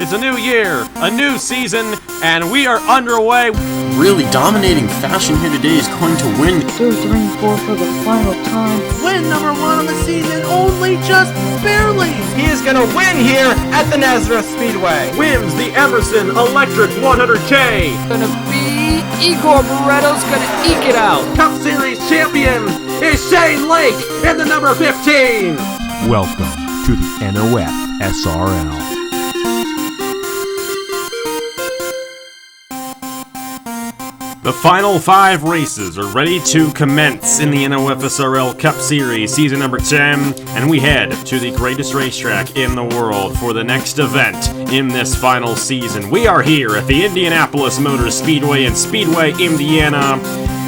It's a new year, a new season, and we are underway. Really dominating fashion here today is going to win. 2, 3, 4 for the final time. Win number 1 on the season, only just barely. He is going to win here at the Nazareth Speedway. Wins the Emerson Electric 100K. Gonna be Igor Barretto's gonna eke it out. Cup Series champion is Shane Lake in the number 15. Welcome to the NOFSRL. The final 5 races are ready to commence in the NOFSRL Cup Series season number 10, and we head to the greatest racetrack in the world for the next event in this final season. We are here at the Indianapolis Motor Speedway in Speedway, Indiana,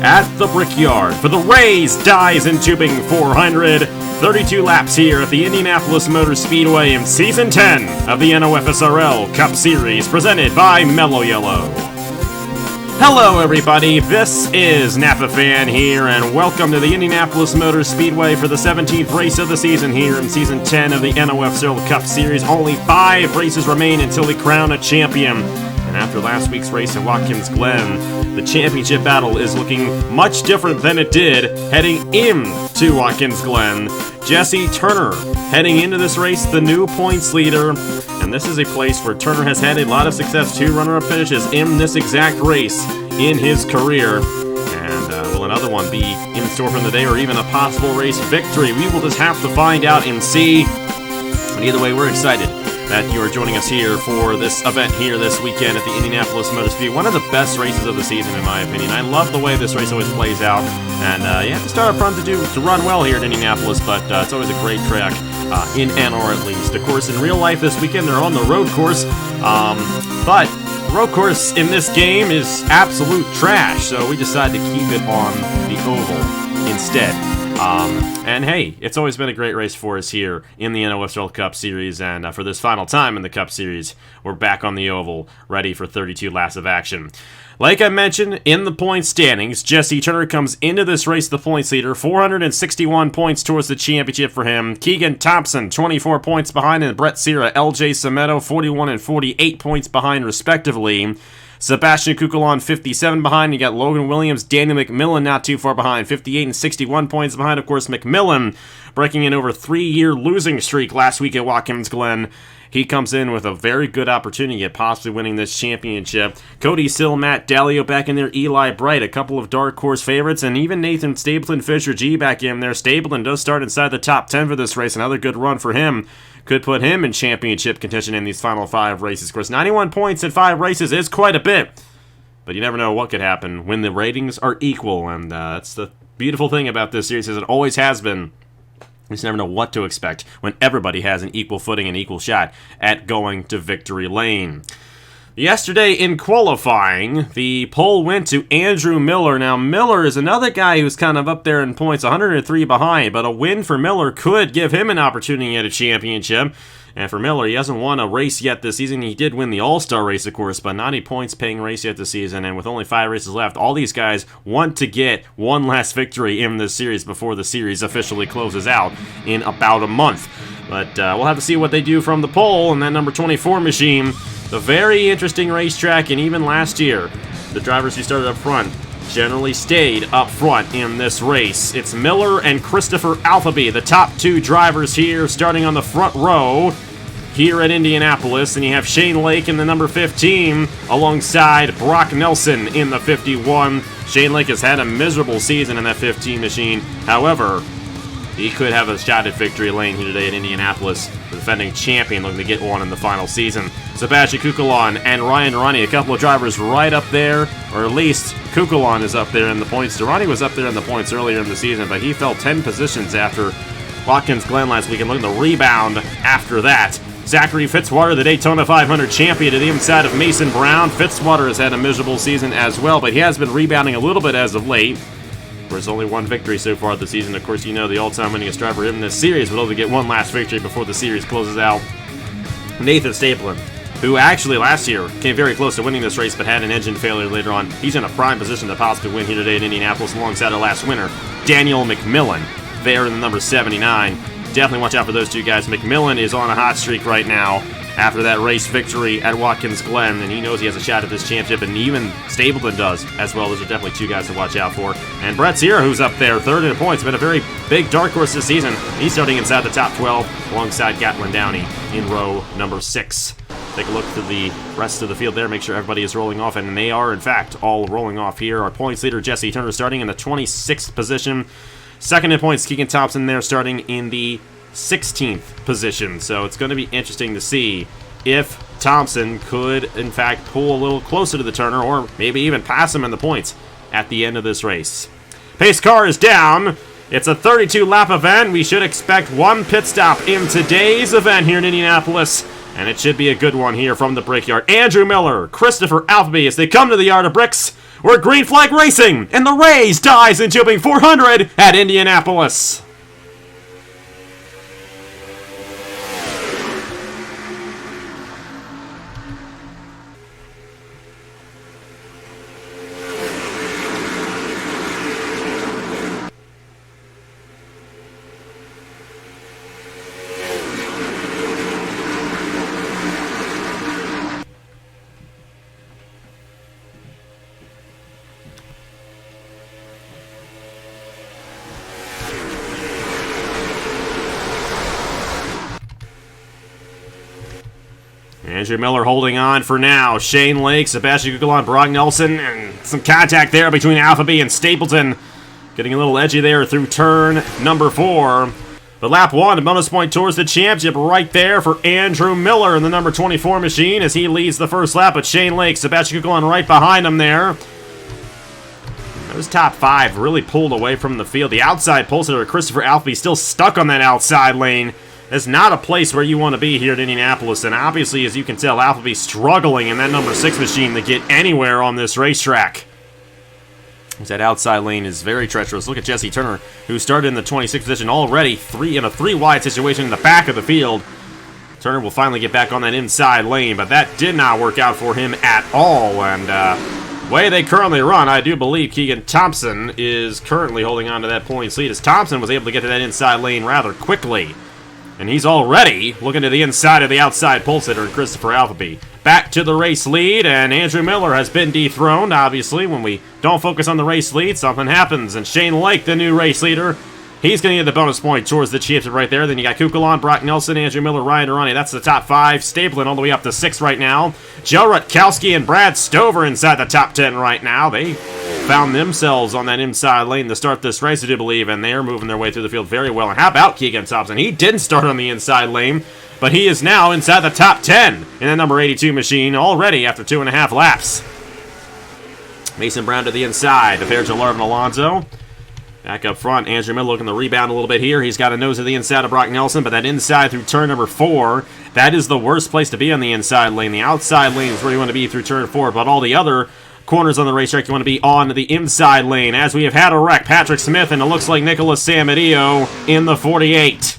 at the Brickyard for the Rays Dies and Tubing 400. 32 laps here at the Indianapolis Motor Speedway in season 10 of the NOFSRL Cup Series, presented by Mellow Yellow. Hello everybody, this is Napa Fan here, and welcome to the Indianapolis Motor Speedway for the 17th race of the season here in Season 10 of the NOFSRL Cup Series. Only 5 races remain until we crown a champion. And after last week's race at Watkins Glen, the championship battle is looking much different than it did heading into Watkins Glen. Jesse Turner heading into this race, the new points leader. And this is a place where Turner has had a lot of success, 2 runner-up finishes in this exact race in his career. And will another one be in store from the day, or even a possible race victory? We will just have to find out and see. But either way, we're excited that you are joining us here for this event here this weekend at the Indianapolis Motor Speedway. One of the best races of the season, in my opinion. I love the way this race always plays out. And you have to start up front to run well here at Indianapolis, but it's always a great track. In Anor at least. Of course, in real life this weekend they're on the road course, but the road course in this game is absolute trash, so we decided to keep it on the oval instead. And hey, it's always been a great race for us here in the NOFSRL Cup Series, and for this final time in the Cup Series, we're back on the oval, ready for 32 laps of action. Like I mentioned, in the point standings, Jesse Turner comes into this race the points leader, 461 points towards the championship for him. Keegan Thompson, 24 points behind, and Brett Sierra, LJ Sametto, 41 and 48 points behind, respectively. Sebastian Kukulon, 57 behind. You got Logan Williams, Daniel McMillan not too far behind, 58 and 61 points behind. Of course, McMillan breaking an over 3-year losing streak last week at Watkins Glen. He comes in with a very good opportunity at possibly winning this championship. Cody Sill, Matt Dallio back in there, Eli Bright, a couple of dark horse favorites, and even Nathan Stapleton Fisher G back in there. Stapleton does start inside the top 10 for this race. Another good run for him. Could put him in championship contention in these final 5 races. Of course, 91 points in 5 races is quite a bit, but you never know what could happen when the ratings are equal, and that's the beautiful thing about this series, as it always has been. You just never know what to expect when everybody has an equal footing and equal shot at going to victory lane. Yesterday in qualifying, the pole went to Andrew Miller. Now, Miller is another guy who's kind of up there in points, 103 behind, but a win for Miller could give him an opportunity at a championship. And for Miller, he hasn't won a race yet this season. He did win the All-Star race, of course, but not a points-paying race yet this season. And with only 5 races left, all these guys want to get one last victory in this series before the series officially closes out in about a month. But we'll have to see what they do from the pole and that number 24 machine. The very interesting racetrack, and even last year, the drivers who started up front generally stayed up front in this race. It's Miller and Christopher Altheby, the top 2 drivers here, starting on the front row here at Indianapolis. And you have Shane Lake in the number 15 alongside Brock Nelson in the 51. Shane Lake has had a miserable season in that 15 machine. However, he could have a shot at victory lane here today at Indianapolis. The defending champion looking to get one in the final season. Sebastian Kukulon and Ryan Durrani, a couple of drivers right up there, or at least Kukulon is up there in the points. Durrani was up there in the points earlier in the season, but he fell 10 positions after Watkins Glen last week and looking to rebound after that. Zachary Fitzwater, the Daytona 500 champion, to the inside of Mason Brown. Fitzwater has had a miserable season as well, but he has been rebounding a little bit as of late. There's only 1 victory so far this season. Of course, you know the all-time winningest driver in this series would only get 1 last victory before the series closes out. Nathan Stapleton, who actually last year came very close to winning this race but had an engine failure later on. He's in a prime position to possibly win here today in Indianapolis alongside our last winner, Daniel McMillan, there in the number 79. Definitely watch out for those 2 guys. McMillan is on a hot streak right now. after that race victory at Watkins Glen, and he knows he has a shot at this championship, and even Stapleton does as well. Those are definitely two guys to watch out for. And Brett Sierra, who's up there, third in points, been a very big dark horse this season. He's starting inside the top 12 alongside Gatlin Downey in row number 6. Take a look to the rest of the field there, make sure everybody is rolling off, and they are, in fact, all rolling off here. Our points leader, Jesse Turner, starting in the 26th position. Second in points, Keegan Thompson there, starting in the 16th position. So it's going to be interesting to see if Thompson could, in fact, pull a little closer to the Turner, or maybe even pass him in the points at the end of this race. Pace car is down. It's a 32-lap event. We should expect one pit stop in today's event here in Indianapolis, and it should be a good one here from the Brickyard. Andrew Miller, Christopher Alphaby, as they come to the Yard of Bricks. We're Green Flag Racing, and the Rays dies in Tubing 400 at Indianapolis. Andrew Miller holding on for now. Shane Lake, Sebastian Gugelon, Brock Nelson, and some contact there between Alphaby and Stapleton. Getting a little edgy there through turn number 4. But lap 1, a bonus point towards the championship right there for Andrew Miller in the number 24 machine as he leads the first lap. But Shane Lake, Sebastian Gugelon right behind him there. Those top 5 really pulled away from the field. The outside pole sitter, Christopher Alphaby, still stuck on that outside lane. It's not a place where you want to be here at Indianapolis, and obviously, as you can tell, Alphaby struggling in that number 6 machine to get anywhere on this racetrack. That outside lane is very treacherous. Look at Jesse Turner, who started in the 26th position already, in a 3-wide situation in the back of the field. Turner will finally get back on that inside lane, but that did not work out for him at all, and way they currently run, I do believe Keegan Thompson is currently holding on to that points lead, as Thompson was able to get to that inside lane rather quickly. And he's already looking to the inside of the outside pole sitter and Christopher Alphaby. Back to the race lead, and Andrew Miller has been dethroned. Obviously, when we don't focus on the race lead, something happens. And Shane Lake, the new race leader, he's going to get the bonus point towards the championship right there. Then you got Kukulon, Brock Nelson, Andrew Miller, Ryan Durrani. That's the top 5. Stapleton all the way up to 6 right now. Joe Rutkowski and Brad Stover inside the top 10 right now. They found themselves on that inside lane to start this race, I do believe, and they're moving their way through the field very well. And how about Keegan Thompson? He didn't start on the inside lane, but he is now inside the top 10 in the number 82 machine already after 2.5 laps. Mason Brown to the inside, the pair to Larvin Alonso. Back up front, Andrew Miller looking to rebound a little bit here. He's got a nose to the inside of Brock Nelson, but that inside through turn number 4, that is the worst place to be on the inside lane. The outside lane is where you want to be through turn 4, but all the other corners on the racetrack, you want to be on the inside lane. As we have had a wreck, Patrick Smith, and it looks like Nicholas Samadillo in the 48.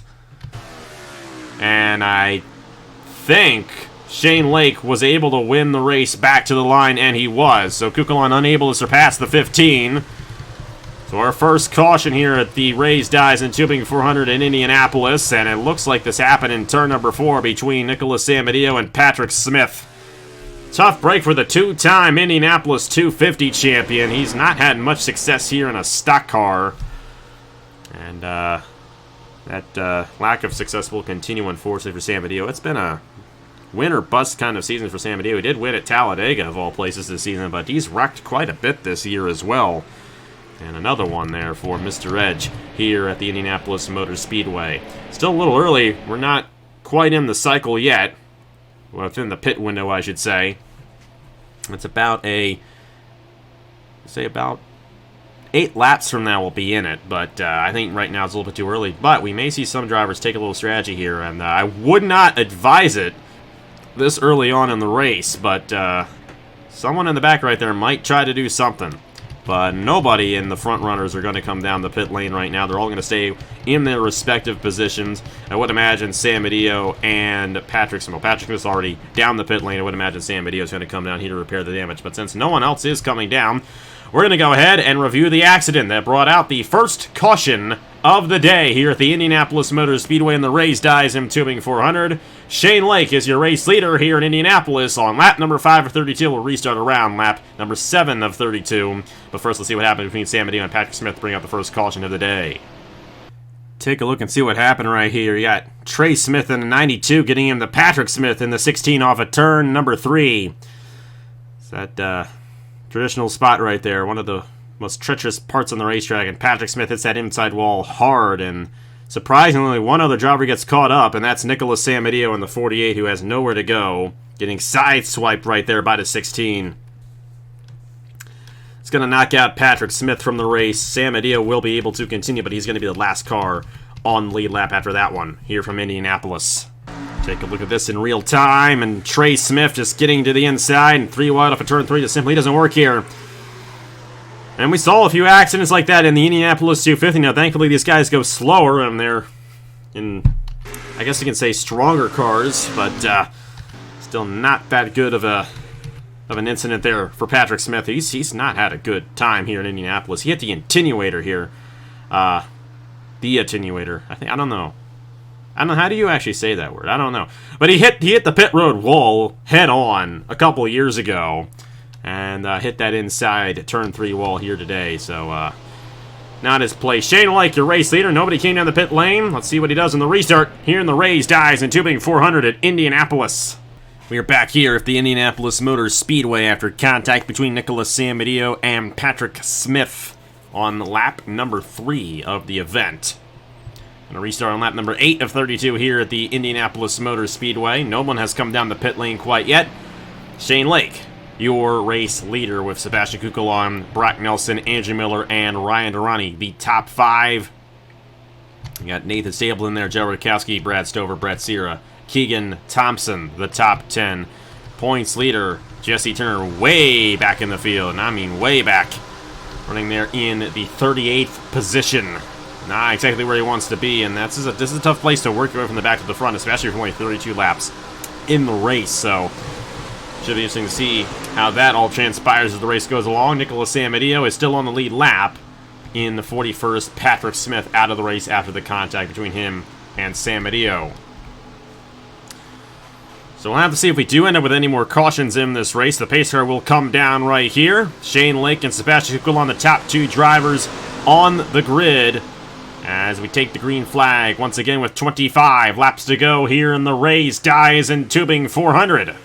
And I think Shane Lake was able to win the race back to the line, and he was. So Kukulon unable to surpass the 15. So our first caution here at the Rays Dies in Tubing 400 in Indianapolis, and it looks like this happened in turn number 4 between Nicholas Samadillo and Patrick Smith. Tough break for the 2-time Indianapolis 250 champion. He's not had much success here in a stock car, and that lack of success will continue, unfortunately, for Samadillo. It's been a win or bust kind of season for Samadillo. He did win at Talladega, of all places, this season, but he's wrecked quite a bit this year as well. And another one there for Mr. Edge here at the Indianapolis Motor Speedway. Still a little early. We're not quite in the cycle yet. Well, it's in the pit window, I should say. It's about about 8 laps from now we'll be in it, but I think right now it's a little bit too early. But we may see some drivers take a little strategy here, and I would not advise it this early on in the race, but someone in the back right there might try to do something. But nobody in the front runners are going to come down the pit lane right now. They're all going to stay in their respective positions. I would imagine Samadillo and Patrick Smith. Patrick Smith's already down the pit lane. I would imagine Samadillo is going to come down here to repair the damage. But since no one else is coming down, we're going to go ahead and review the accident that brought out the first caution of the day here at the Indianapolis Motor Speedway in the Rays Dies in Tubing 400. Shane Lake is your race leader here in Indianapolis on lap number 5 of 32. We'll restart around lap number 7 of 32. But first, let's see what happened between Sam Medeo and Patrick Smith to bring out the first caution of the day. Take a look and see what happened right here. You got Trey Smith in the 92 getting him to Patrick Smith in the 16 off of turn number 3. It's that traditional spot right there, one of the most treacherous parts on the racetrack, and Patrick Smith hits that inside wall hard, and surprisingly, one other driver gets caught up, and that's Nicholas Samedeo in the 48, who has nowhere to go, getting sideswiped right there by the 16. It's going to knock out Patrick Smith from the race. Samedeo will be able to continue, but he's going to be the last car on the lead lap after that one, here from Indianapolis. Take a look at this in real time, and Trey Smith just getting to the inside, and 3 wide off of turn 3 just simply doesn't work here. And we saw a few accidents like that in the Indianapolis 250. Now, thankfully, these guys go slower, and they're in, I guess you can say, stronger cars, but still not that good of an incident there for Patrick Smith. He's not had a good time here in Indianapolis. He hit the attenuator here. The attenuator. I don't know. How do you actually say that word? I don't know. But he hit the pit road wall head on a couple of years ago. And hit that inside turn 3 wall here today. So, not his play. Shane Lake, your race leader. Nobody came down the pit lane. Let's see what he does in the restart here in the Rays Dies and Tubing 400 at Indianapolis. We are back here at the Indianapolis Motor Speedway after contact between Nicholas Samedeo and Patrick Smith on lap number 3 of the event. Going to restart on lap number 8 of 32 here at the Indianapolis Motor Speedway. No one has come down the pit lane quite yet. Shane Lake, your race leader, with Sebastian Kukulon, Brock Nelson, Andrew Miller, and Ryan Durrani, the top 5. You got Nathan Stable in there, Joe Rutkowski, Brad Stover, Brett Sierra, Keegan Thompson, the top 10. Points leader, Jesse Turner, way back in the field, and I mean way back. Running there in the 38th position. Not exactly where he wants to be, and this is a tough place to work your way from the back to the front, especially from only 32 laps in the race, so should be interesting to see how that all transpires as the race goes along. Nicholas Samedeo is still on the lead lap in the 41st. Patrick Smith out of the race after the contact between him and Samedeo. So we'll have to see if we do end up with any more cautions in this race. The pace car will come down right here. Shane Lake and Sebastian Kukulon, the top 2 drivers on the grid, as we take the green flag once again with 25 laps to go here in the Rays Dies and Tubing 400.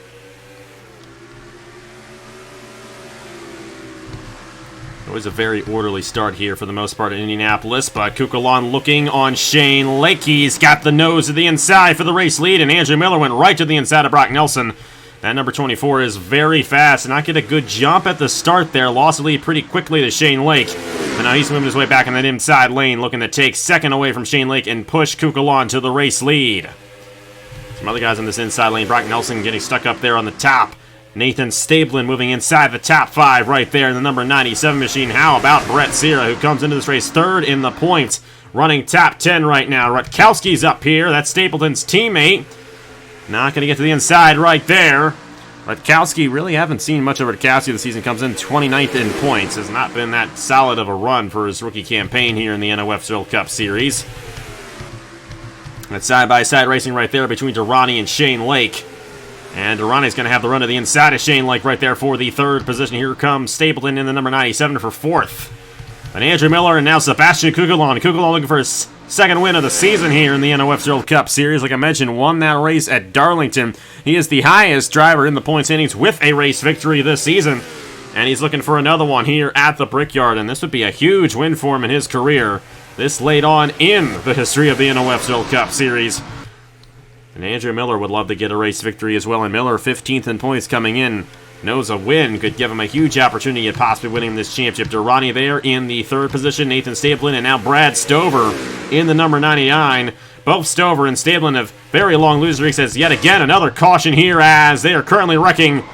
Always a very orderly start here for the most part in Indianapolis, but Kukulon looking on Shane Lake. He's got the nose to the inside for the race lead, and Andrew Miller went right to the inside of Brock Nelson. That number 24 is very fast, and not get a good jump at the start there. Lost the lead pretty quickly to Shane Lake. But now he's moving his way back in that inside lane, looking to take second away from Shane Lake and push Kukulon to the race lead. Some other guys in this inside lane. Brock Nelson getting stuck up there on the top. Nathan Stablin moving inside the top 5 right there in the number 97 machine. How about Brett Sierra, who comes into this race 3rd in the points, running top 10 right now. Rutkowski's up here. That's Stapleton's teammate. Not going to get to the inside right there. Rutkowski, really haven't seen much of Rutkowski this season. Comes in 29th in points. Has not been that solid of a run for his rookie campaign here in the NOFSRL Cup Series. That's side-by-side racing right there between Durrani and Shane Lake. And Durrani's going to have the run to the inside of Shane Lake right there for the 3rd position. Here comes Stapleton in the number 97 for 4th. And Andrew Miller and now Sebastian Kukulon. Kukulon looking for his 2nd win of the season here in the NOFSRL Cup Series. Like I mentioned, won that race at Darlington. He is the highest driver in the point standings with a race victory this season. And he's looking for another one here at the Brickyard. And this would be a huge win for him in his career. This late on in the history of the NOFSRL Cup Series. And Andrew Miller would love to get a race victory as well. And Miller, 15th in points coming in, knows a win could give him a huge opportunity at possibly winning this championship. Durrani there in the 3rd position. Nathan Stablin and now Brad Stover in the number 99. Both Stover and Stablin have very long losing streaks, as yet again another caution here as they are currently wrecking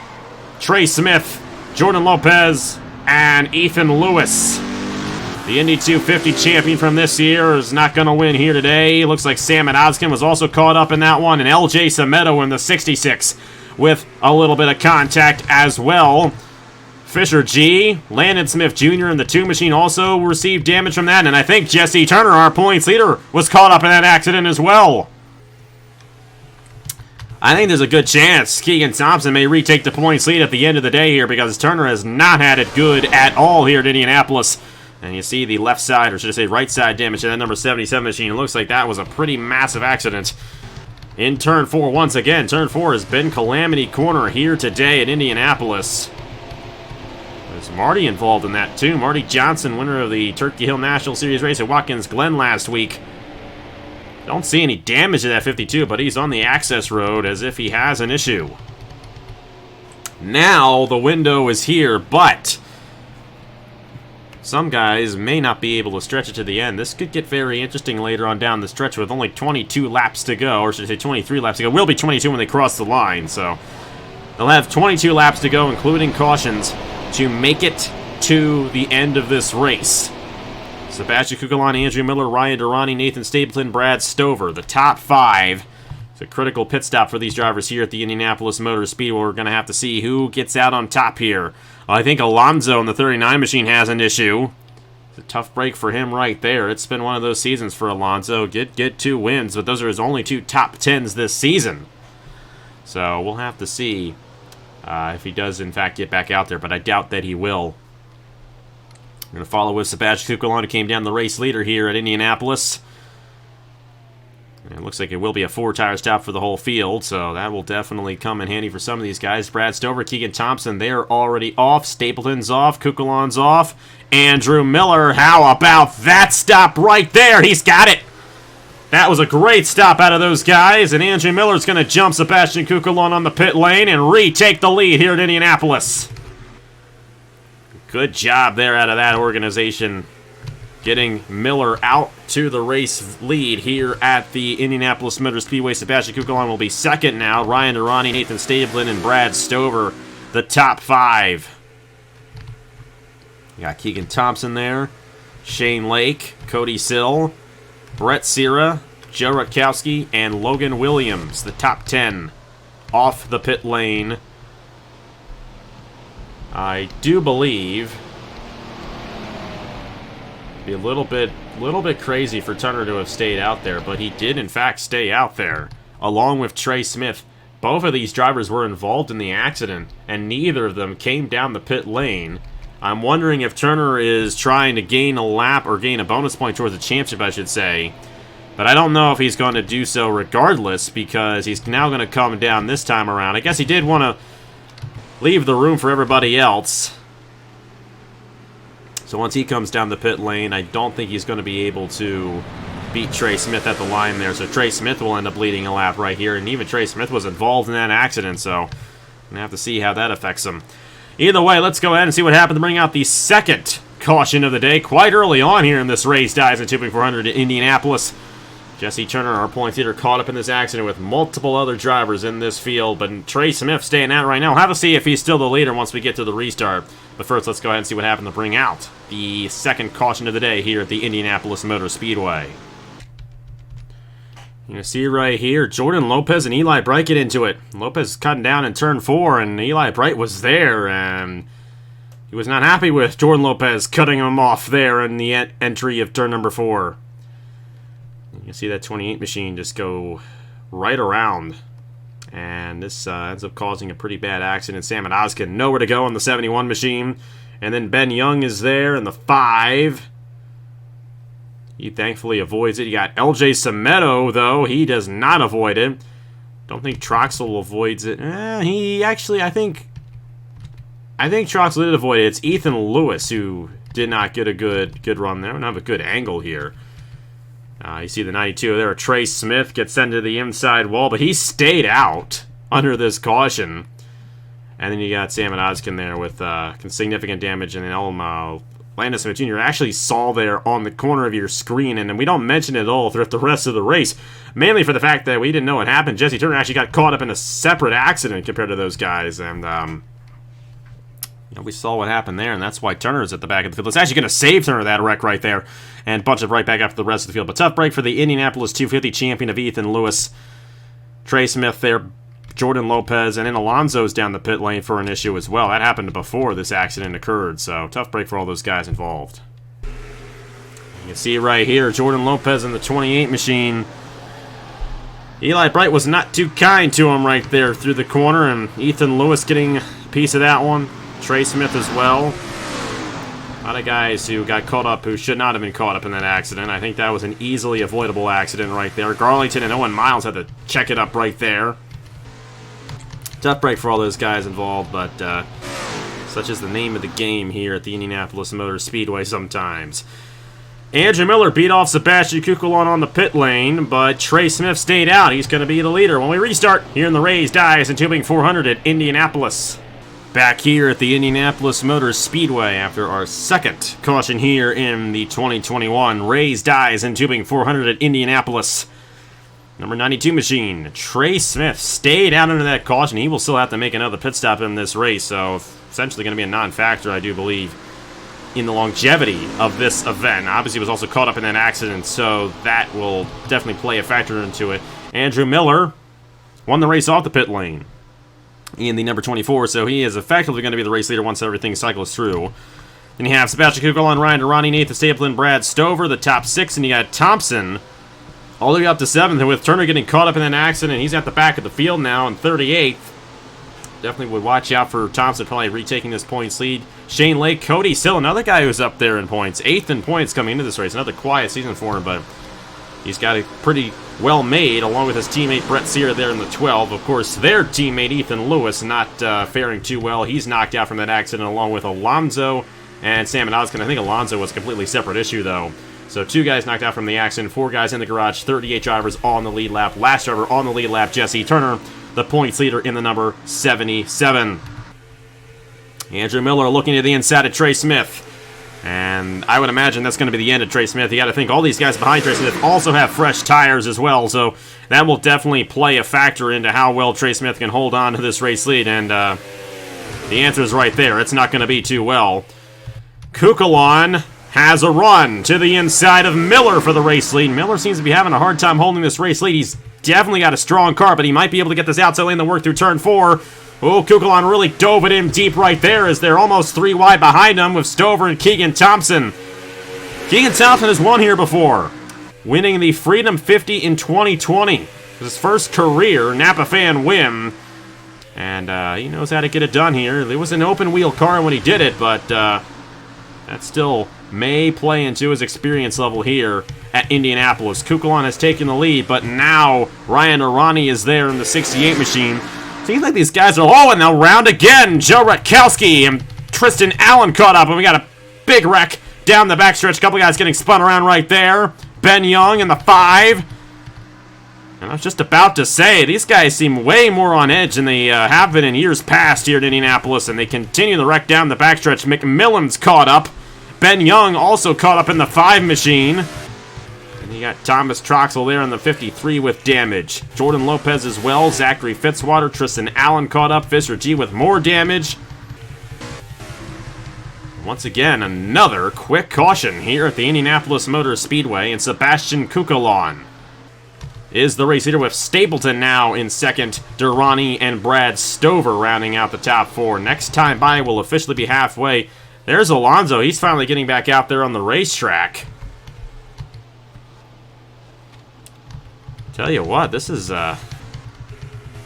Trey Smith, Jordan Lopez, and Ethan Lewis. The Indy 250 champion from this year is not going to win here today. Looks like Sam Odkin was also caught up in that one, and LJ Semedo in the 66 with a little bit of contact as well. Fisher G, Landon Smith Jr. in the 2 machine also received damage from that, and I think Jesse Turner, our points leader, was caught up in that accident as well. I think there's a good chance Keegan Thompson may retake the points lead at the end of the day here because Turner has not had it good at all here at Indianapolis. And you see the left side, or should I say right side damage to that number 77 machine. It looks like that was a pretty massive accident. In turn 4 once again. Turn 4 has been Calamity Corner here today at Indianapolis. There's Marty involved in that too. Marty Johnson, winner of the Turkey Hill National Series race at Watkins Glen last week. Don't see any damage to that 52, but he's on the access road as if he has an issue. Now the window is here, but some guys may not be able to stretch it to the end. This could get very interesting later on down the stretch with only 22 laps to go, or should I say 23 laps to go. It will be 22 when they cross the line, so they'll have 22 laps to go, including cautions, to make it to the end of this race. Sebastian Kukulon, Andrew Miller, Ryan Durrani, Nathan Stapleton, Brad Stover, the top 5. It's a critical pit stop for these drivers here at the Indianapolis Motor Speedway. We're going to have to see who gets out on top here. I think Alonso in the 39 machine has an issue. It's a tough break for him right there. It's been one of those seasons for Alonso. Get 2 wins, but those are his only 2 top 10s this season. So we'll have to see if he does in fact get back out there, but I doubt that he will. We're going to follow with Sebastian Kukulon, who came down the race leader here at Indianapolis. And it looks like it will be a 4-tire stop for the whole field, so that will definitely come in handy for some of these guys. Brad Stover, Keegan Thompson, they're already off. Stapleton's off. Kukulon's off. Andrew Miller, how about that stop right there? He's got it! That was a great stop out of those guys, and Andrew Miller's going to jump Sebastian Kukulon on the pit lane and retake the lead here at Indianapolis. Good job there out of that organization, getting Miller out to the race lead here at the Indianapolis Motor Speedway. Sebastian Kukulon will be second now. Ryan Durrani, Nathan Stapleton, and Brad Stover, the top 5. You got Keegan Thompson there, Shane Lake, Cody Sill, Brett Sierra, Joe Rutkowski, and Logan Williams, the top 10 off the pit lane. I do believe it'd be a little bit crazy for Turner to have stayed out there, but he did in fact stay out there, along with Trey Smith. Both of these drivers were involved in the accident, and neither of them came down the pit lane. I'm wondering if Turner is trying to gain a lap or gain a bonus point towards the championship, I should say. But I don't know if he's going to do so regardless, because he's now going to come down this time around. I guess he did want to leave the room for everybody else. So once he comes down the pit lane, I don't think he's going to be able to beat Trey Smith at the line there. So Trey Smith will end up leading a lap right here. And even Trey Smith was involved in that accident, so I'm going to have to see how that affects him. Either way, let's go ahead and see what happened to bring out the second caution of the day. Quite early on here in this race, Dives and 2.400 at Indianapolis. Jesse Turner, our points leader, caught up in this accident with multiple other drivers in this field, but Trey Smith staying out right now. We'll have to see if he's still the leader once we get to the restart. But first, let's go ahead and see what happened to bring out the second caution of the day here at the Indianapolis Motor Speedway. You can see right here, Jordan Lopez and Eli Bright get into it. Lopez cutting down in turn 4, and Eli Bright was there, and he was not happy with Jordan Lopez cutting him off there in the entry of turn number 4. You can see that 28 machine just go right around. And this ends up causing a pretty bad accident. Sam Odoskin nowhere to go on the 71 machine. And then Ben Young is there in the 5. He thankfully avoids it. You got LJ Semedo, though. He does not avoid it. Don't think Troxel avoids it. He actually, I think Troxel did avoid it. It's Ethan Lewis who did not get a good run there. We don't have a good angle here. You see the 92 there. Trey Smith gets sent to the inside wall, but he stayed out under this caution. And then you got Sam Odoskin there with significant damage, and then Landon Smith Jr. actually saw there on the corner of your screen, and we don't mention it at all throughout the rest of the race, mainly for the fact that we didn't know what happened. Jesse Turner actually got caught up in a separate accident compared to those guys, and we saw what happened there, and that's why Turner is at the back of the field. It's actually going to save Turner, that wreck right there, and bunch it right back up to the rest of the field. But tough break for the Indianapolis 250 champion of Ethan Lewis. Trey Smith there, Jordan Lopez, and then Alonso's down the pit lane for an issue as well. That happened before this accident occurred, so tough break for all those guys involved. You can see right here, Jordan Lopez in the 28 machine Eli Bright was not too kind to him right there through the corner, and Ethan Lewis getting a piece of that one. Trey Smith as well. A lot of guys who got caught up who should not have been caught up in that accident. I think that was an easily avoidable accident right there. Garlington and Owen Miles had to check it up right there. Tough break for all those guys involved, but such is the name of the game here at the Indianapolis Motor Speedway sometimes. Andrew Miller beat off Sebastian Kukulon on the pit lane, but Trey Smith stayed out. He's going to be the leader when we restart here in the Raised Dies and Tubing 400 at Indianapolis. Back here at the Indianapolis Motor Speedway after our second caution here in the 2021 Raised Dies and Tubing 400 at Indianapolis. Number 92 machine, Trey Smith, stayed out under that caution. He will still have to make another pit stop in this race, so essentially going to be a non-factor, I do believe, in the longevity of this event. Obviously, he was also caught up in that accident, so that will definitely play a factor into it. Andrew Miller won the race off the pit lane in the number 24, so he is effectively going to be the race leader once everything cycles through. Then you have Sebastian Kukulon, Ryan Durrani, Nathan Stapleton, Brad Stover, the top 6, and you got Thompson all the way up to 7th, and with Turner getting caught up in an accident, he's at the back of the field now in 38th. Definitely would watch out for Thompson probably retaking this points lead. Shane Lake, Cody still another guy who's up there in points. 8th in points coming into this race. Another quiet season for him, but he's got it pretty well made, along with his teammate Brett Sear there in the 12. Of course, their teammate Ethan Lewis not faring too well. He's knocked out from that accident, along with Alonso and Sam Oskin. I think Alonso was a completely separate issue, though. So 2 guys knocked out from the accident, 4 guys in the garage, 38 drivers on the lead lap. Last driver on the lead lap, Jesse Turner, the points leader in the number 77. Andrew Miller looking to the inside of Trey Smith. And I would imagine that's going to be the end of Trey Smith. You got to think all these guys behind Trey Smith also have fresh tires as well, so that will definitely play a factor into how well Trey Smith can hold on to this race lead. And the answer is right there. It's not going to be too well. Kukulon has a run to the inside of Miller for the race lead. Miller seems to be having a hard time holding this race lead. He's definitely got a strong car, but he might be able to get this outside lane to work through turn 4. Oh, Kukulon really dove it in deep right there as they're almost 3 wide behind him with Stover and Keegan Thompson. Keegan Thompson has won here before, winning the Freedom 50 in 2020. His first career Napa fan win. And he knows how to get it done here. It was an open wheel car when he did it, but that still may play into his experience level here at Indianapolis. Kukulon has taken the lead, but now Ryan Arani is there in the 68 machine. Seems like these guys are, and they'll round again. Joe Rutkowski and Tristan Allen caught up, and we got a big wreck down the backstretch. A couple guys getting spun around right there. Ben Young in the 5. And I was just about to say, these guys seem way more on edge than they have been in years past here at Indianapolis, and they continue the wreck down the backstretch. McMillan's caught up. Ben Young also caught up in the 5 machine. And you got Thomas Troxel there in the 53 with damage. Jordan Lopez as well. Zachary Fitzwater, Tristan Allen caught up. Fisher G with more damage. Once again, another quick caution here at the Indianapolis Motor Speedway, and Sebastian Kukulon is the race leader with Stapleton now in second. Durrani and Brad Stover rounding out the top 4. Next time by will officially be halfway. There's Alonso. He's finally getting back out there on the racetrack. Tell you what, this has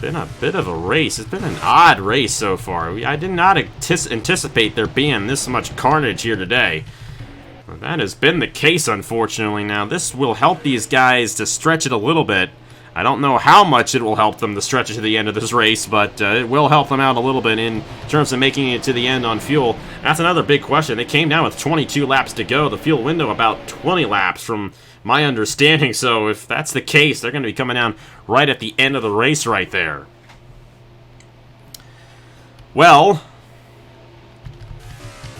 been a bit of a race. It's been an odd race so far. I did not anticipate there being this much carnage here today. Well, that has been the case, unfortunately. Now, this will help these guys to stretch it a little bit. I don't know how much it will help them to stretch it to the end of this race, but it will help them out a little bit in terms of making it to the end on fuel. That's another big question. They came down with 22 laps to go. The fuel window about 20 laps from my understanding, so if that's the case, they're going to be coming down right at the end of the race right there. Well,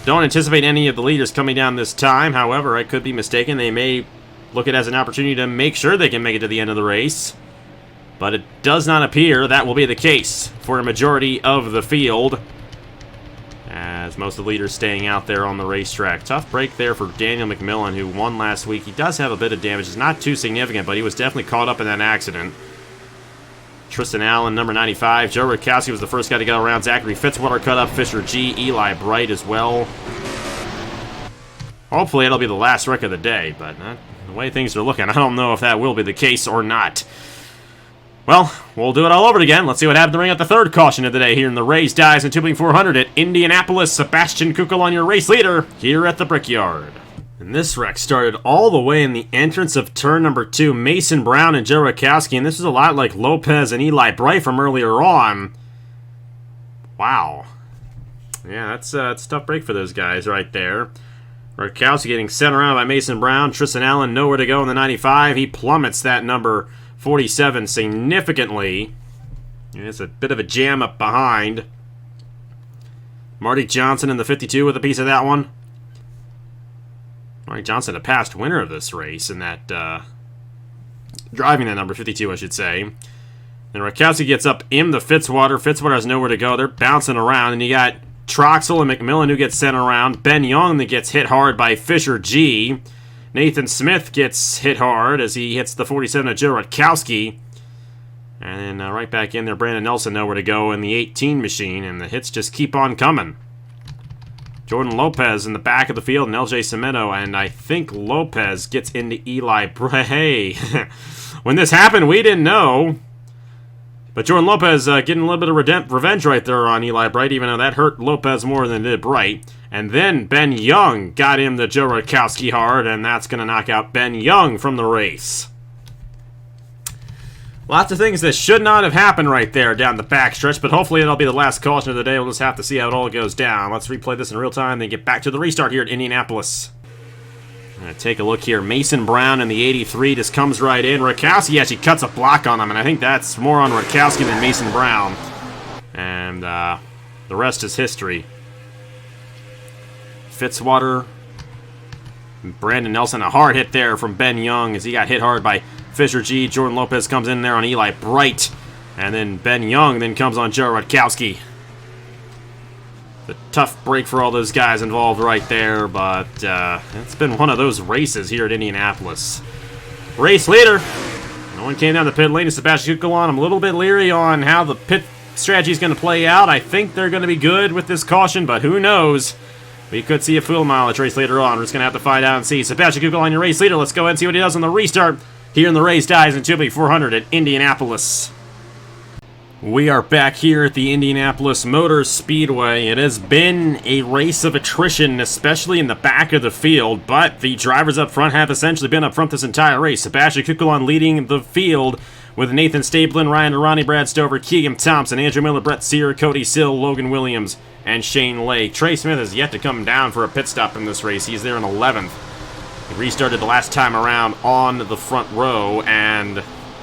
don't anticipate any of the leaders coming down this time. However, I could be mistaken. They may look at it as an opportunity to make sure they can make it to the end of the race. But it does not appear that will be the case for a majority of the field, as most of the leaders staying out there on the racetrack. Tough break there for Daniel McMillan, who won last week. He does have a bit of damage. It's not too significant, but he was definitely caught up in that accident. Tristan Allen, number 95. Joe Rutkowski was the first guy to go around. Zachary Fitzwater cut up. Fisher G. Eli Bright as well. Hopefully it'll be the last wreck of the day, but the way things are looking, I don't know if that will be the case or not. Well, we'll do it all over again. Let's see what happened to bring out the third caution of the day here in the Race Dies and Tubing 400 at Indianapolis. Sebastian Kukulon, your race leader, here at the Brickyard. And this wreck started all the way in the entrance of turn number 2. Mason Brown and Joe Rakowski, and this is a lot like Lopez and Eli Bright from earlier on. Wow. Yeah, that's a tough break for those guys right there. Rakowski getting sent around by Mason Brown. Tristan Allen nowhere to go in the 95. He plummets that number 47 significantly. It's a bit of a jam up behind. Marty Johnson in the 52 with a piece of that one. Marty Johnson, a past winner of this race in that, driving that number 52, I should say. And Rakowski gets up in the Fitzwater. Fitzwater has nowhere to go. They're bouncing around, and you got Troxel and McMillan who gets sent around. Ben Young that gets hit hard by Fisher G. Nathan Smith gets hit hard as he hits the 47 of Joe Rakowski. And then right back in there, Brandon Nelson nowhere to go in the 18 machine, and the hits just keep on coming. Jordan Lopez in the back of the field and LJ Cimento, and I think Lopez gets into Eli Bray. When this happened, we didn't know. But Jordan Lopez getting a little bit of revenge right there on Eli Bright, even though that hurt Lopez more than it did Bright. And then Ben Young got him the Joe Rakowski hard, and that's going to knock out Ben Young from the race. Lots of things that should not have happened right there down the backstretch, but hopefully that'll be the last caution of the day. We'll just have to see how it all goes down. Let's replay this in real time, then get back to the restart here at Indianapolis. Take a look here. Mason Brown in the 83 just comes right in. Rakowski actually cuts a block on him, and I think that's more on Rakowski than Mason Brown. And the rest is history. Fitzwater, Brandon Nelson, a hard hit there from Ben Young as he got hit hard by Fisher G. Jordan Lopez comes in there on Eli Bright. And then Ben Young then comes on Joe Rakowski. A tough break for all those guys involved right there, but it's been one of those races here at Indianapolis. Race leader. No one came down the pit lane to Sebastian Kukulon. I'm a little bit leery on how the pit strategy is going to play out. I think they're going to be good with this caution, but who knows? We could see a fuel mileage race later on. We're just going to have to find out and see. Sebastian Kukulon, your race leader. Let's go ahead and see what he does on the restart here in the Race Dies and Tubing 400 at Indianapolis. We are back here at the Indianapolis Motor Speedway. It has been a race of attrition, especially in the back of the field, but the drivers up front have essentially been up front this entire race. Sebastian Kukulon leading the field with Nathan Staplin, Ryan Durrani, Brad Stover, Keegan Thompson, Andrew Miller, Brett Sear, Cody Sill, Logan Williams, and Shane Lake. Trey Smith has yet to come down for a pit stop in this race. He's there in 11th. He restarted the last time around on the front row and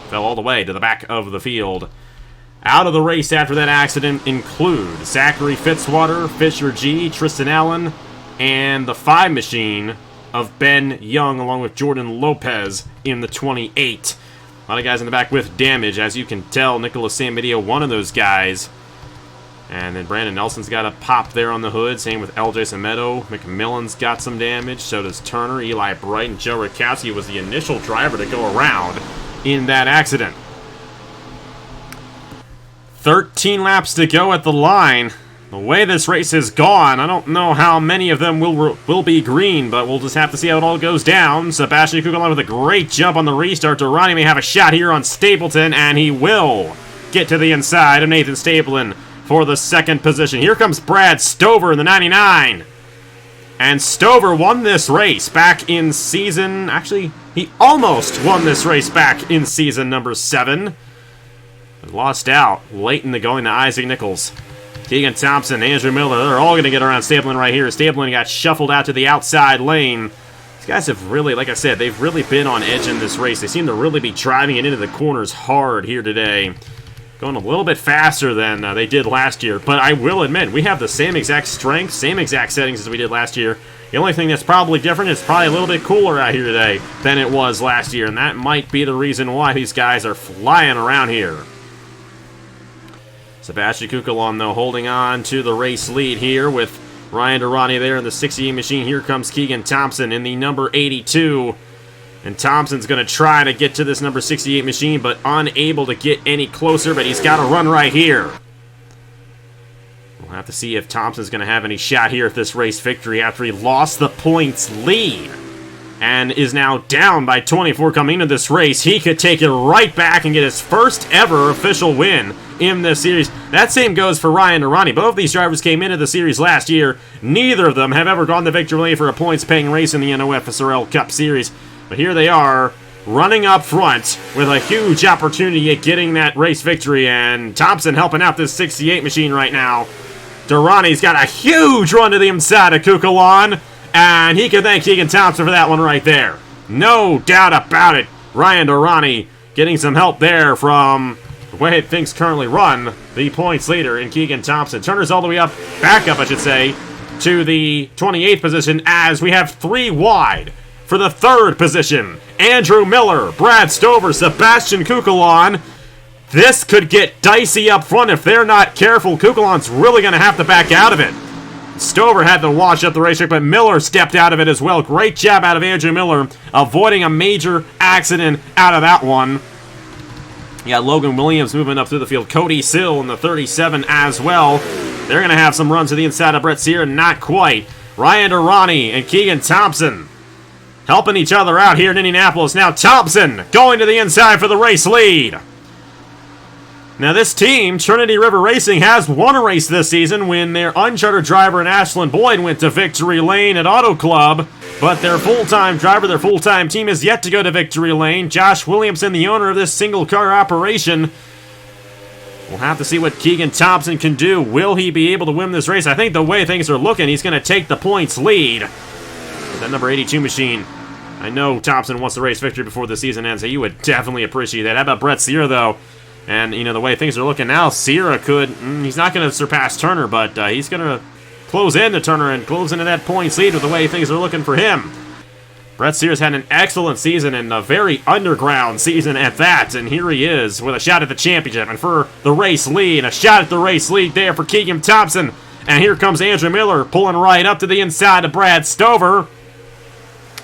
fell all the way to the back of the field. Out of the race after that accident include Zachary Fitzwater, Fisher G, Tristan Allen, and the 5 machine of Ben Young, along with Jordan Lopez in the 28. A lot of guys in the back with damage. As you can tell, Nicholas Sambidio, one of those guys. And then Brandon Nelson's got a pop there on the hood. Same with LJ Cimento. McMillan's got some damage. So does Turner, Eli Bright, and Joe Rakowski was the initial driver to go around in that accident. 13 laps to go at the line. The way this race has gone, I don't know how many of them will be green, but we'll just have to see how it all goes down. Sebastian Kukulon with a great jump on the restart. Durrani may have a shot here on Stapleton, and he will get to the inside of Nathan Stapleton for the second position. Here comes Brad Stover in the 99. And Stover won this race back in season... Actually, he almost won this race back in season number 7. But lost out late in the going to Isaac Nichols. Keegan Thompson, Andrew Miller, they're all going to get around Stapleton right here. Stapleton got shuffled out to the outside lane. These guys have really, like I said, they've really been on edge in this race. They seem to really be driving it into the corners hard here today. Going a little bit faster than they did last year. But I will admit, we have the same exact strength, same exact settings as we did last year. The only thing that's probably different is probably a little bit cooler out here today than it was last year. And that might be the reason why these guys are flying around here. Sebastian Kukulon, though, holding on to the race lead here with Ryan Durrani there in the 68 machine. Here comes Keegan Thompson in the number 82. And Thompson's going to try to get to this number 68 machine, but unable to get any closer, but he's got to run right here. We'll have to see if Thompson's going to have any shot here at this race victory after he lost the points lead. and is now down by 24 coming into this race. He could take it right back and get his first ever official win in this series. That same goes for Ryan Durrani. Both of these drivers came into the series last year. Neither of them have ever gone to victory lane for a points-paying race in the NOFSRL Cup Series. But here they are, running up front with a huge opportunity at getting that race victory, and Thompson helping out this 68 machine right now. Durrani's got a huge run to the inside of Kukulon, and he can thank Keegan Thompson for that one right there. No doubt about it. Ryan Durrani getting some help there from the way things currently run. The points leader in Keegan Thompson. Turner's all the way up, back up I should say, to the 28th position as we have 3 wide. For the 3rd position, Andrew Miller, Brad Stover, Sebastian Kukulon. This could get dicey up front if they're not careful. Kukulon's really going to have to back out of it. Stover had to wash up the racetrack, but Miller stepped out of it as well. Great job out of Andrew Miller, avoiding a major accident out of that one. You got Logan Williams moving up through the field. Cody Sill in the 37 as well. They're going to have some runs to the inside of Brett Sear, not quite. Ryan Durrani and Keegan Thompson helping each other out here in Indianapolis. Now Thompson going to the inside for the race lead. Now this team, Trinity River Racing, has won a race this season when their unchartered driver in Ashlyn Boyd went to victory lane at Auto Club, but their full-time driver, their full-time team, is yet to go to victory lane. Josh Williamson, the owner of this single-car operation. We'll have to see what Keegan Thompson can do. Will he be able to win this race? I think the way things are looking, he's going to take the points lead. That number 82 machine. I know Thompson wants the race victory before the season ends, so you would definitely appreciate that. How about Brett Sear, though? And, you know, the way things are looking now, Sierra could, he's not going to surpass Turner, but he's going to close into Turner and close into that points lead with the way things are looking for him. Brett Sears had an excellent season and a very underground season at that, and here he is with a shot at the championship and for the race lead, a shot at the race lead there for Keegan Thompson. And here comes Andrew Miller pulling right up to the inside of Brad Stover.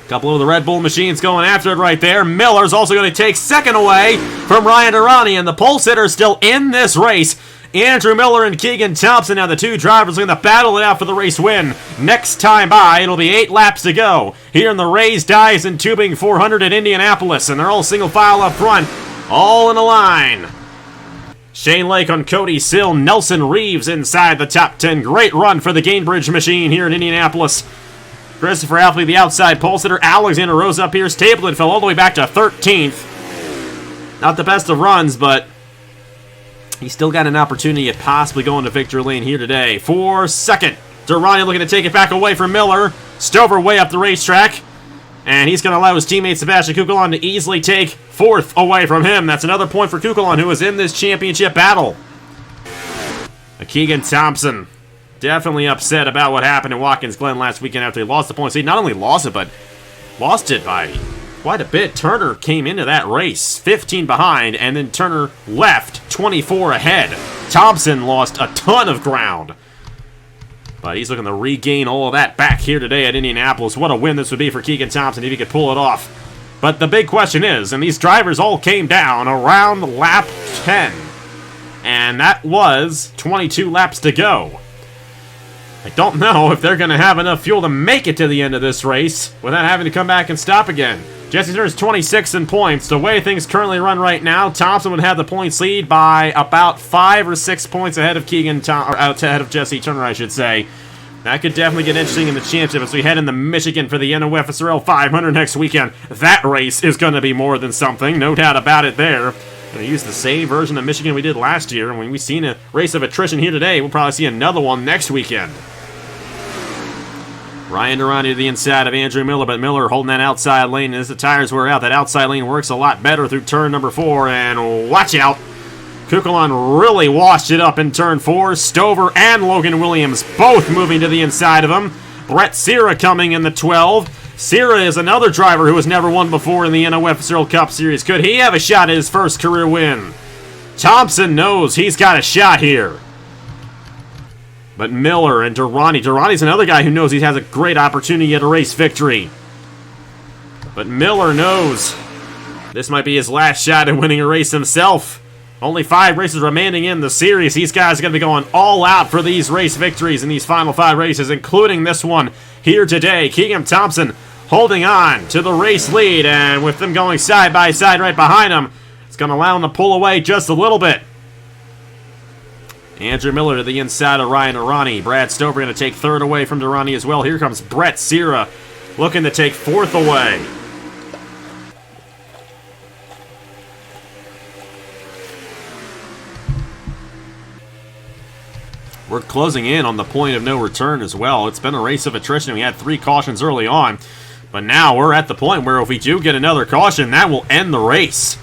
A couple of the Red Bull machines going after it right there. Miller's also going to take second away from Ryan Durrani, and the pole sitter still in this race. Andrew Miller and Keegan Thompson, now the 2 drivers, are going to battle it out for the race win. Next time by, it'll be 8 laps to go here in the Raised Dies and Tubing 400 at Indianapolis, and they're all single file up front, all in a line. Shane Lake on Cody Sill, Nelson Reeves inside the top 10. Great run for the Gainbridge machine here in Indianapolis. Christopher Alfley, the outside pole sitter. Alexander Rose up here. Stapleton fell all the way back to 13th. Not the best of runs, but he's still got an opportunity at possibly going to victory lane here today. For second, Durrani looking to take it back away from Miller. Stover way up the racetrack. And he's going to allow his teammate Sebastian Kukulon to easily take 4th away from him. That's another point for Kukulon, who is in this championship battle. Keegan Thompson definitely upset about what happened in Watkins Glen last weekend after he lost the points. He not only lost it, but lost it by quite a bit. Turner came into that race 15 behind, and then Turner left 24 ahead. Thompson lost a ton of ground. But he's looking to regain all of that back here today at Indianapolis. What a win this would be for Keegan Thompson if he could pull it off. But the big question is, and these drivers all came down around lap 10. And that was 22 laps to go. I don't know if they're going to have enough fuel to make it to the end of this race without having to come back and stop again. Jesse Turner's 26 in points. The way things currently run right now, Thompson would have the points lead by about 5 or 6 points ahead of ahead of Jesse Turner, I should say. That could definitely get interesting in the championship as we head into Michigan for the NOFSRL 500 next weekend. That race is going to be more than something, no doubt about it there. We're going to use the same version of Michigan we did last year, and when we've seen a race of attrition here today, we'll probably see another one next weekend. Ryan Durrani to the inside of Andrew Miller, but Miller holding that outside lane. As the tires wear out, that outside lane works a lot better through turn number 4, and watch out. Kukulon really washed it up in turn 4. Stover and Logan Williams both moving to the inside of him. Brett Sierra coming in the 12. Sierra is another driver who has never won before in the NOFSRL Cup Series. Could he have a shot at his first career win? Thompson knows he's got a shot here. But Miller and Durrani's another guy who knows he has a great opportunity at a race victory. But Miller knows this might be his last shot at winning a race himself. Only 5 races remaining in the series. These guys are going to be going all out for these race victories in these final 5 races, including this one here today. Keegan Thompson holding on to the race lead, and with them going side by side right behind him, it's going to allow him to pull away just a little bit. Andrew Miller to the inside of Ryan Arani. Brad Stover going to take third away from Durrani as well. Here comes Brett Sierra looking to take fourth away. We're closing in on the point of no return as well. It's been a race of attrition. We had 3 cautions early on, but now we're at the point where if we do get another caution, that will end the race.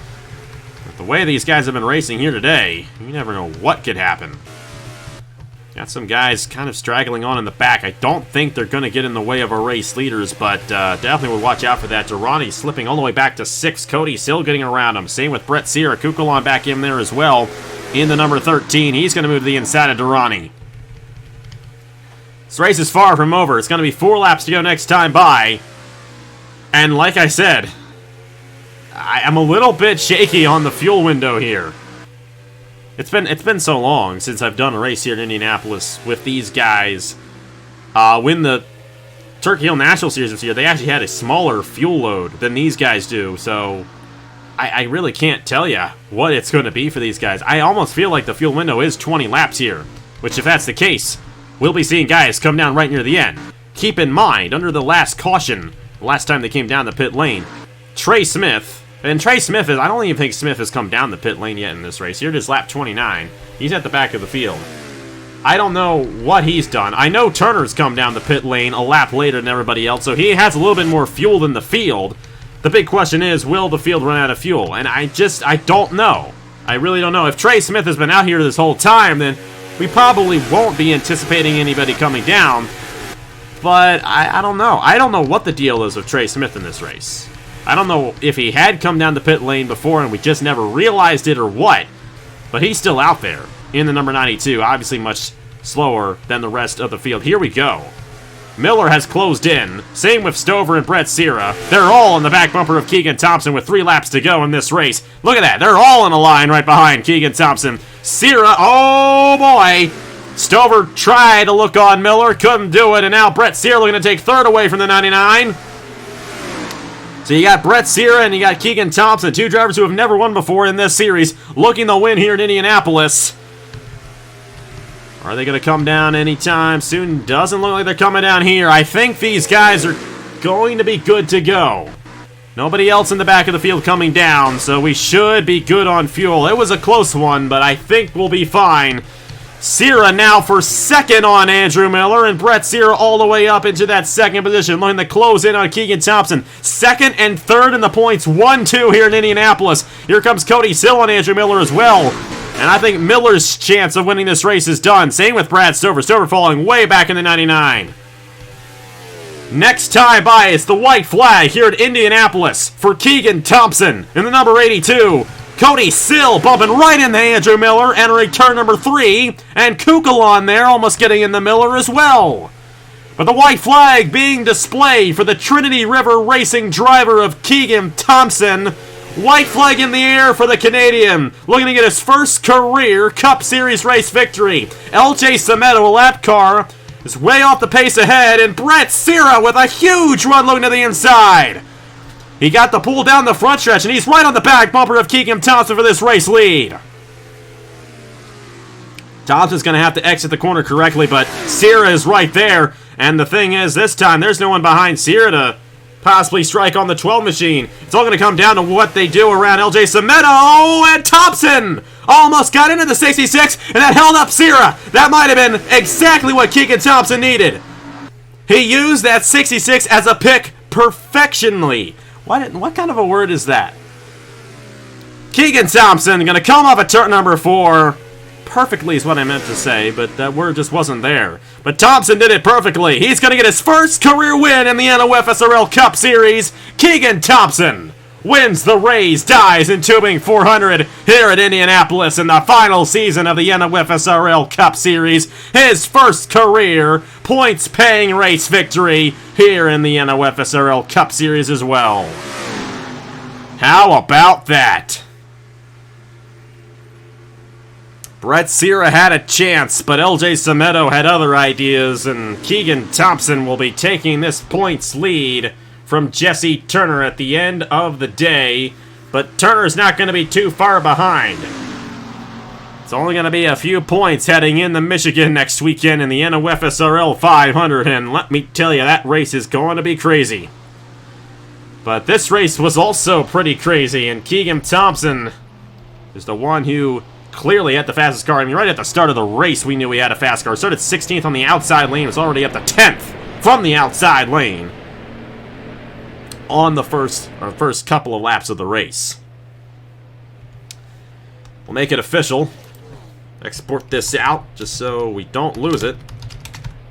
But the way these guys have been racing here today, you never know what could happen. Got some guys kind of straggling on in the back. I don't think they're going to get in the way of our race leaders, but definitely would watch out for that. Durrani slipping all the way back to 6th. Cody still getting around him. Same with Brett Sierra. Kukulon back in there as well in the number 13. He's going to move to the inside of Durrani. This race is far from over. It's going to be 4 laps to go next time by. And like I said, I am a little bit shaky on the fuel window here. It's been so long since I've done a race here in Indianapolis with these guys. When the Turkey Hill National Series was here, they actually had a smaller fuel load than these guys do. So I really can't tell you what it's going to be for these guys. I almost feel like the fuel window is 20 laps here, which if that's the case, we'll be seeing guys come down right near the end. Keep in mind, under the last caution, the last time they came down the pit lane, Trey Smith, and Trey Smith I don't even think Smith has come down the pit lane yet in this race. Here it is lap 29. He's at the back of the field. I don't know what he's done. I know Turner's come down the pit lane a lap later than everybody else, so he has a little bit more fuel than the field. The big question is, will the field run out of fuel? And I don't know. I really don't know. If Trey Smith has been out here this whole time, then we probably won't be anticipating anybody coming down. But I don't know. I don't know what the deal is with Trey Smith in this race. I don't know if he had come down the pit lane before and we just never realized it or what. But he's still out there in the number 92. Obviously much slower than the rest of the field. Here we go. Miller has closed in. Same with Stover and Brett Sierra. They're all in the back bumper of Keegan Thompson with 3 laps to go in this race. Look at that. They're all in a line right behind Keegan Thompson. Sierra, oh boy. Stover tried to look on Miller, couldn't do it, and now Brett Sierra looking to take third away from the 99. So you got Brett Sierra and you got Keegan Thompson, 2 drivers who have never won before in this series, looking to win here in Indianapolis. Are they going to come down anytime soon? Doesn't look like they're coming down here. I think these guys are going to be good to go. Nobody else in the back of the field coming down, so we should be good on fuel. It was a close one, but I think we'll be fine. Sierra now for second on Andrew Miller, and Brett Sierra all the way up into that second position, looking to close in on Keegan Thompson. Second and third in the points, 1-2 here in Indianapolis. Here comes Cody Sill on Andrew Miller as well. And I think Miller's chance of winning this race is done. Same with Brad Stover. Stover falling way back in the 99. Next time by, it's the white flag here at Indianapolis for Keegan Thompson in the number 82. Cody Sill bumping right into Andrew Miller, entering turn number 3, and Kukulon there almost getting in the Miller as well. But the white flag being displayed for the Trinity River Racing driver of Keegan Thompson. White flag in the air for the Canadian, looking to get his first career Cup Series race victory. LJ Sameto, a lap car, is way off the pace ahead, and Brett Sierra with a huge run looking to the inside. He got the pull down the front stretch, and he's right on the back bumper of Keegan Thompson for this race lead. Thompson's going to have to exit the corner correctly, but Sierra is right there. And the thing is, this time, there's no one behind Sierra to possibly strike on the 12 machine. It's all going to come down to what they do around LJ Sameto, and Thompson almost got into the 66, and that held up Sierra. That might have been exactly what Keegan Thompson needed. He used that 66 as a pick perfectionly. What kind of a word is that? Keegan Thompson going to come off at turn number 4. Perfectly is what I meant to say, but that word just wasn't there. But Thompson did it perfectly. He's going to get his first career win in the NOFSRL Cup Series. Keegan Thompson wins the Rays Dies and Tubing 400 here at Indianapolis in the final season of the NOFSRL Cup Series. His first career points-paying race victory here in the NOFSRL Cup Series as well. How about that? Brett Sierra had a chance, but LJ Sameto had other ideas, and Keegan Thompson will be taking this points lead from Jesse Turner at the end of the day, but Turner's not going to be too far behind. It's only going to be a few points heading into Michigan next weekend in the NOFSRL 500, and let me tell you, that race is going to be crazy. But this race was also pretty crazy, and Keegan Thompson is the one who clearly had the fastest car. I mean, right at the start of the race, we knew he had a fast car. Started 16th on the outside lane, was already up to 10th from the outside lane on the first couple of laps of the race. We'll make it official. Export this out just so we don't lose it.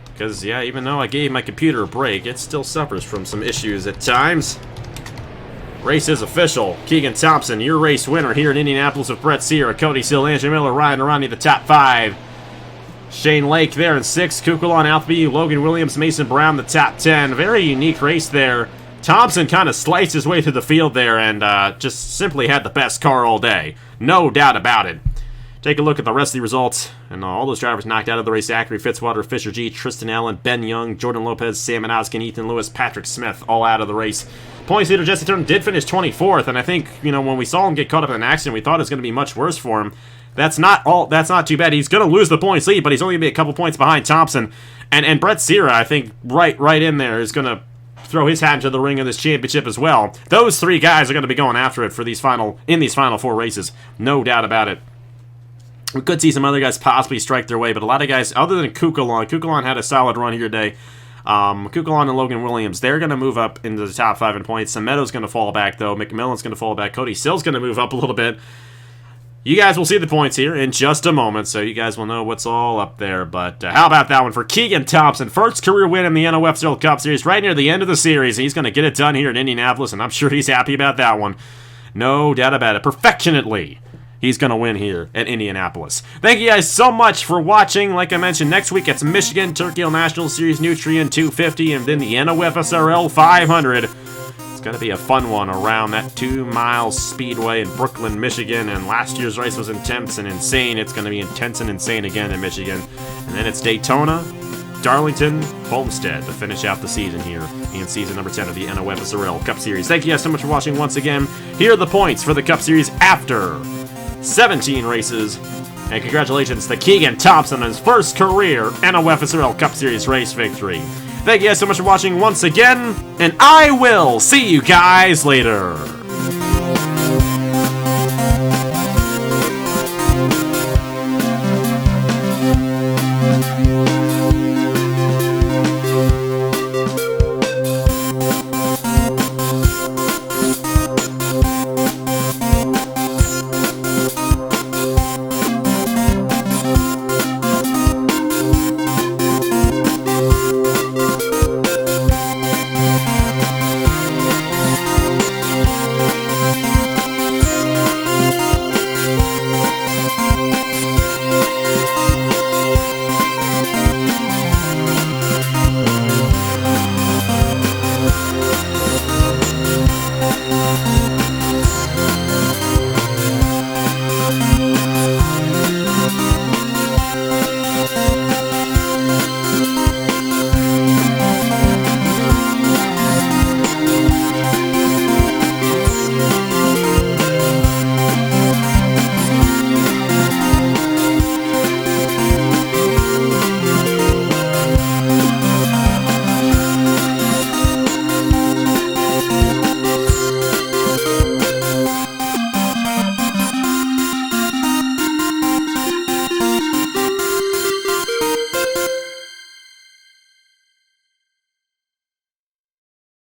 Because, yeah, even though I gave my computer a break, it still suffers from some issues at times. Race is official. Keegan Thompson, your race winner here in Indianapolis with Brett Sear, Cody Sill, Andrew Miller, Ryan Arani, the top 5. Shane Lake there in 6th. Kukulon, Altheby, Logan Williams, Mason Brown, the top 10. Very unique race there. Thompson kind of sliced his way through the field there and just simply had the best car all day. No doubt about it. Take a look at the rest of the results, and all those drivers knocked out of the race: Ackery, Fitzwater, Fisher G, Tristan Allen, Ben Young, Jordan Lopez, Sam Manowskin, Ethan Lewis, Patrick Smith, all out of the race. Points leader Jesse Turner did finish 24th, and I think, you know, when we saw him get caught up in an accident, we thought it was going to be much worse for him. That's not too bad. He's going to lose the points lead, but he's only going to be a couple points behind Thompson. And Brett Sierra, I think, right in there, is going to throw his hat into the ring of this championship as well. Those 3 guys are going to be going after it for these final 4 races. No doubt about it. We could see some other guys possibly strike their way, but a lot of guys, other than Kukulon had a solid run here today. Kukulon and Logan Williams, they're going to move up into the top 5 in points. Meadows going to fall back, though. McMillan's going to fall back. Cody Sill's going to move up a little bit. You guys will see the points here in just a moment, so you guys will know what's all up there. But how about that one for Keegan Thompson? First career win in the NOFSRL Cup Series right near the end of the series. He's going to get it done here in Indianapolis, and I'm sure he's happy about that one. No doubt about it. Perfectionately. He's going to win here at Indianapolis. Thank you guys so much for watching. Like I mentioned, next week it's Michigan, Turkey Hill National Series, Nutrien 250, and then the NOFSRL 500. It's going to be a fun one around that 2-mile speedway in Brooklyn, Michigan. And last year's race was intense and insane. It's going to be intense and insane again in Michigan. And then it's Daytona, Darlington, Homestead to finish out the season here in season number 10 of the NOFSRL Cup Series. Thank you guys so much for watching once again. Here are the points for the Cup Series after 17 races, and congratulations to Keegan Thompson on his first career NOFSRL Cup Series race victory. Thank you guys so much for watching once again, and I will see you guys later.